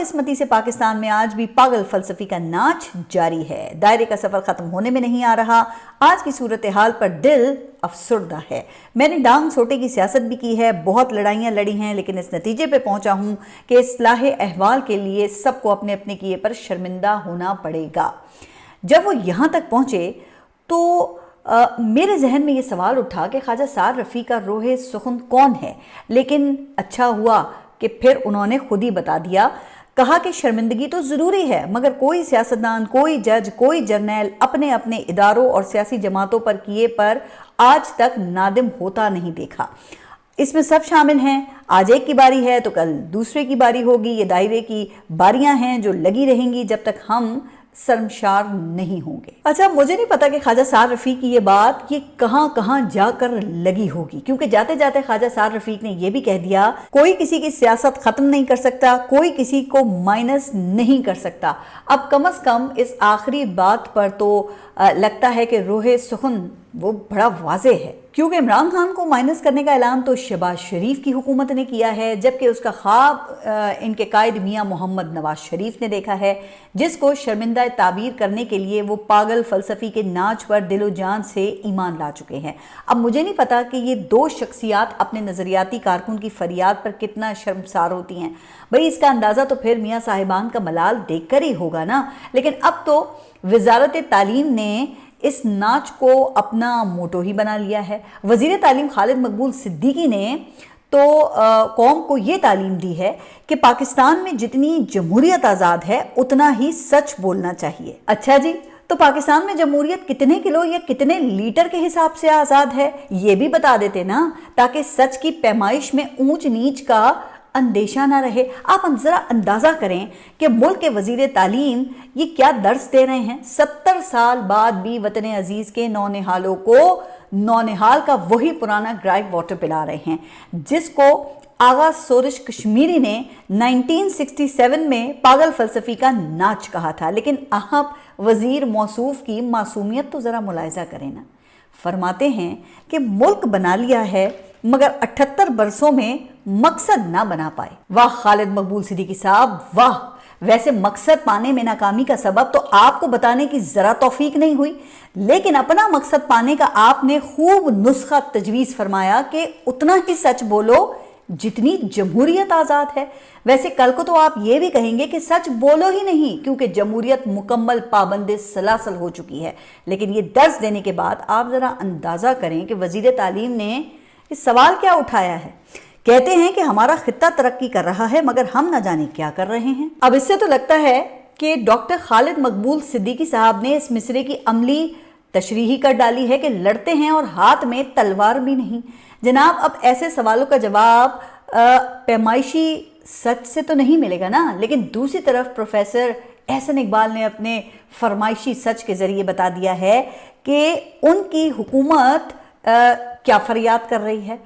बदकिस्मती से पाकिस्तान में आज भी पागल फलसफी का नाच जारी है। दायरे का सफर खत्म होने में नहीं आ रहा। आज की सूरत हाल पर दिल अफसुर्दा है। मैंने डांग सोटे की सियासत भी की है, बहुत लड़ाइयाँ लड़ी हैं, लेकिन इस नतीजे पे पहुंचा हूँ कि इस्लाह अहवाल के लिए सबको अपने अपने किए पर शर्मिंदा होना पड़ेगा। जब वो यहाँ तक पहुँचे तो मेरे जहन में ये सवाल उठा कि ख्वाजा सार रफ़ी का रोहे सुखन कौन है, लेकिन अच्छा हुआ कि फिर उन्होंने खुद ही बता दिया। कहा कि शर्मिंदगी तो ज़रूरी है, मगर कोई सियासतदान, कोई जज, कोई जर्नैल अपने अपने इदारों और सियासी जमातों पर किए पर आज तक नादिम होता नहीं देखा। इसमें सब शामिल हैं। आज एक की बारी है तो कल दूसरे की बारी होगी। ये दायरे की बारियां हैं जो लगी रहेंगी जब तक हम शर्मशार नहीं होंगे। अच्छा, मुझे नहीं पता कि ख्वाजा सार रफ़ीक की ये बात ये कहां कहां जाकर लगी होगी, क्योंकि जाते जाते ख्वाजा सार रफ़ीक ने ये भी कह दिया, कोई किसी की सियासत खत्म नहीं कर सकता, कोई किसी को माइनस नहीं कर सकता। अब कम से कम इस आखिरी बात पर तो लगता है कि रोहे सुखन वो बड़ा वाज़े है, क्योंकि इमरान खान को माइनस करने का ऐलान तो शहबाज शरीफ की हुकूमत ने किया है, जबकि उसका ख्वाब इनके कायद मियाँ मोहम्मद नवाज शरीफ ने देखा है, जिसको शर्मिंदा ताबीर करने के लिए वो पागल फलसफी के नाच पर दिलो जान से ईमान ला चुके हैं। अब मुझे नहीं पता कि ये दो शख्सियात अपने नज़रियाती कारकुन की फरियाद पर कितना शर्मसार होती हैं। भाई, इसका अंदाज़ा तो फिर मियाँ साहिबान का मलाल देख कर ही होगा ना। लेकिन अब तो वज़ारत तालीम ने इस नाच को अपना मोटो ही बना लिया है। वज़ीर तालीम खालिद मकबूल सिद्दीकी ने तो कौम को ये तालीम दी है कि पाकिस्तान में जितनी जमहूरियत आज़ाद है उतना ही सच बोलना चाहिए। अच्छा जी, तो पाकिस्तान में जमहूरियत कितने किलो या कितने लीटर के हिसाब से आज़ाद है ये भी बता देते ना, ताकि सच की पैमाइश में ऊंच नीच का अंदेशा ना रहे। आप ज़रा अंदाज़ा करें कि मुल्क के वज़ीर तालीम ये क्या दर्स दे रहे हैं। 70 साल बाद भी वतन अजीज़ के नौनिहालों को नौनिहाल का वही पुराना ग्राइव वाटर पिला रहे हैं, जिसको आगा सोरिश कश्मीरी ने 1967 में पागल फलसफी का नाच कहा था। लेकिन आप वज़ीर मौसूफ की मासूमियत तो ज़रा मुलाहिज़ा करें ना। फरमाते हैं कि मुल्क बना लिया है मगर 78 बरसों में मकसद ना बना पाए। वाह खालिद मकबूल सिद्दीकी साहब, वाह। वैसे मकसद पाने में नाकामी का सबब तो आपको बताने की जरा तौफीक नहीं हुई, लेकिन अपना मकसद पाने का आपने खूब नुस्खा तजवीज़ फरमाया कि उतना ही सच बोलो जितनी जमहूरियत आज़ाद है। वैसे कल को तो आप ये भी कहेंगे कि सच बोलो ही नहीं, क्योंकि जमहूरियत मुकम्मल पाबंद सलासल हो चुकी है। लेकिन ये दर्ज देने के बाद आप ज़रा अंदाज़ा करें कि वज़ीर तालीम ने इस सवाल क्या उठाया है। कहते हैं कि हमारा खित्ता तरक्की कर रहा है मगर हम न जाने क्या कर रहे हैं। अब इससे तो लगता है कि डॉक्टर खालिद मकबूल सिद्दीकी साहब ने इस मिसरे की अमली तशरीही कर डाली है कि लड़ते हैं और हाथ में तलवार भी नहीं। जनाब, अब ऐसे सवालों का जवाब पैमाइशी सच से तो नहीं मिलेगा ना। लेकिन दूसरी तरफ प्रोफेसर एहसन इकबाल ने अपने फरमाइशी सच के ज़रिए बता दिया है कि उनकी हुकूमत क्या फरियाद कर रही है।